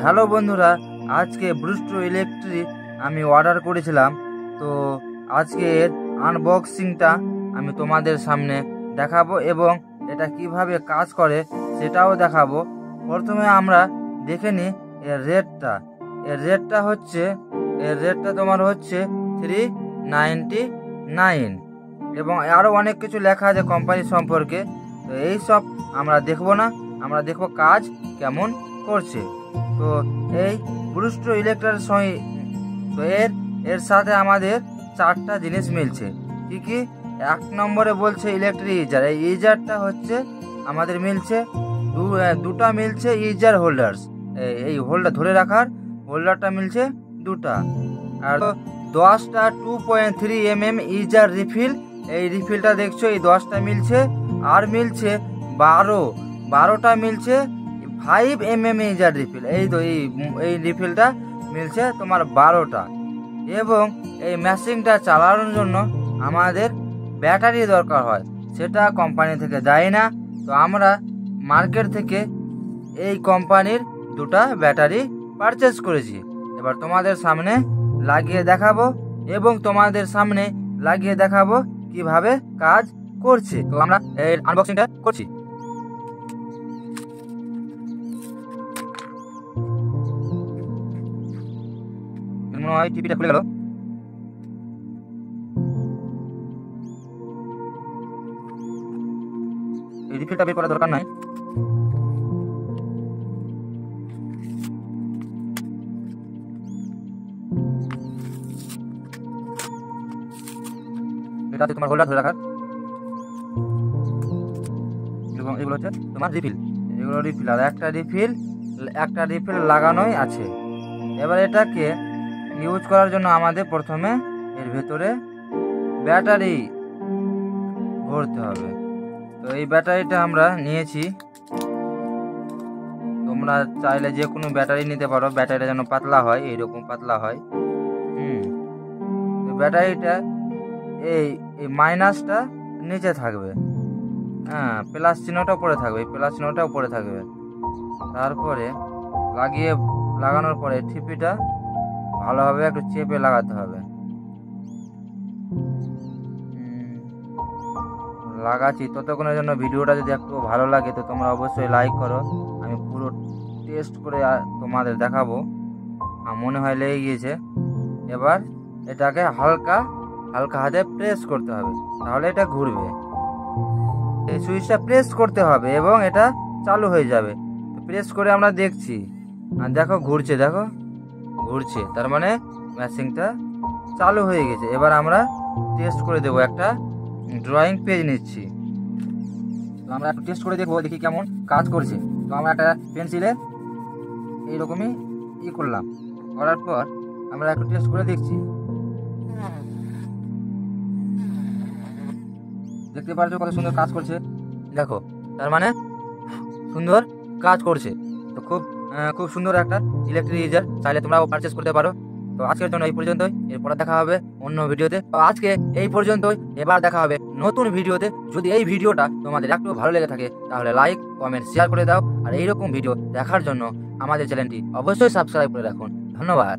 Hello বন্ধুরা, আজকে ব্রুস্টো electric আমি অর্ডার করেছিলাম। তো আজকে এর আনবক্সিংটা আমি তোমাদের সামনে দেখাবো এবং এটা কিভাবে কাজ করে সেটাও দেখাবো। প্রথমে আমরা দেখে নিই এর রেটটা। এর রেটটা তোমার হচ্ছে 399 এবং আরও অনেক কিছু লেখা আছে কোম্পানি সম্পর্কে। তো এই সব আমরা দেখবো না, আমরা দেখবো কাজ কেমন করছে। তো এই ব্রুস্টো ইলেকট্রিক তো এর সাথে আমাদের 4টা জিনিস মিলছে। কি? 1 নম্বরে বলছে ইলেকট্রিক ইজার। এই ইজারটা হচ্ছে আমাদের মিলছে দুটা মিলছে ইজার হোল্ডার্স। এই হোল্ডার ধরে রাখার হোল্ডারটা মিলছে দুটা। আর 10টা 2.3 mm ইজার রিফিল। এই রিফিলটা দেখছো, এই 10টা মিলছে। আর মিলছে 12টা মিলছে 5 mm ইজার রিফিল। এই রিফিলটা মিলছে তোমার 12টা। এবং এই মেশিনটা চালানোর জন্য আমাদের ব্যাটারি দরকার হয়, সেটা কোম্পানি থেকে দেয় না। তো আমরা মার্কেট থেকে এই কোম্পানির দুটা ব্যাটারি পারচেজ করেছি। এবার তোমাদের সামনে লাগিয়ে দেখাবো কিভাবে কাজ করছে। তো আমরা এর আনবক্সিংটা করছি। মনে হয় টিভিটা খুলে গেল। এই রিফিলটা বের করার দরকার নাই। এটা হচ্ছে তোমার হোল্ডার ধরে রাখার এবং এগুলো হচ্ছে তোমার রিফিল। আর একটা রিফিল লাগানোই আছে। এবার এটাকে ইউজ করার জন্য আমাদের প্রথমে এর ভেতরে ব্যাটারি ভরতে হবে। তো এই ব্যাটারিটা আমরা নিয়েছি। তোমরা চাইলে যে কোনো ব্যাটারি নিতে পারো, ব্যাটারিটা যেন পাতলা হয়, এইরকম পাতলা হয়। তো ব্যাটারিটা এই মাইনাসটা নিচে থাকবে, প্লাস চিহ্নটা উপরে থাকবে। তারপরে লাগানোর পরে ঠিপিটা ভালোভাবে একটু চেপে লাগাতে হবে। লাগাচ্ছি, ততক্ষণের জন্য ভিডিওটা যদি একটু ভালো লাগে তো তোমরা অবশ্যই লাইক করো। আমি পুরো টেস্ট করে তোমাদের দেখাবো। মনে হয় লেগে গিয়েছে। এবার এটাকে হালকা হাতে প্রেস করতে হবে, তাহলে এটা ঘুরবে। এই সুইচটা প্রেস করতে হবে এবং এটা চালু হয়ে যাবে। প্রেস করে আমরা দেখছি, আর দেখো ঘুরছে, তার মানে মেশিনটা চালু হয়ে গেছে। এবার আমরা টেস্ট করে দেবো। একটা ড্রয়িং পেজ নিচ্ছি। তো আমরা একটু টেস্ট করে দেখবো, দেখি কেমন কাজ করছে। তো আমরা একটা পেন্সিলে এইরকমই করার পর আমরা একটু টেস্ট করে দেখছি। দেখতে পাচ্ছ কত সুন্দর কাজ করছে, দেখো। তার মানে সুন্দর কাজ করছে। তো খুব সুন্দর একটা ইলেকট্রিক গিজার, চাইলে তোমরাও পারচেস করতে পারো। তো আজকের জন্য এই পর্যন্তই, এরপর দেখা হবে অন্য ভিডিওতে। তো আজকে এই পর্যন্তই, এবার দেখা হবে নতুন ভিডিওতে। যদি এই ভিডিওটা তোমাদের একটু ভালো লেগে থাকে তাহলে লাইক, কমেন্ট, শেয়ার করে দাও। আর এইরকম ভিডিও দেখার জন্য আমাদের চ্যানেলটি অবশ্যই সাবস্ক্রাইব করে রাখুন। ধন্যবাদ।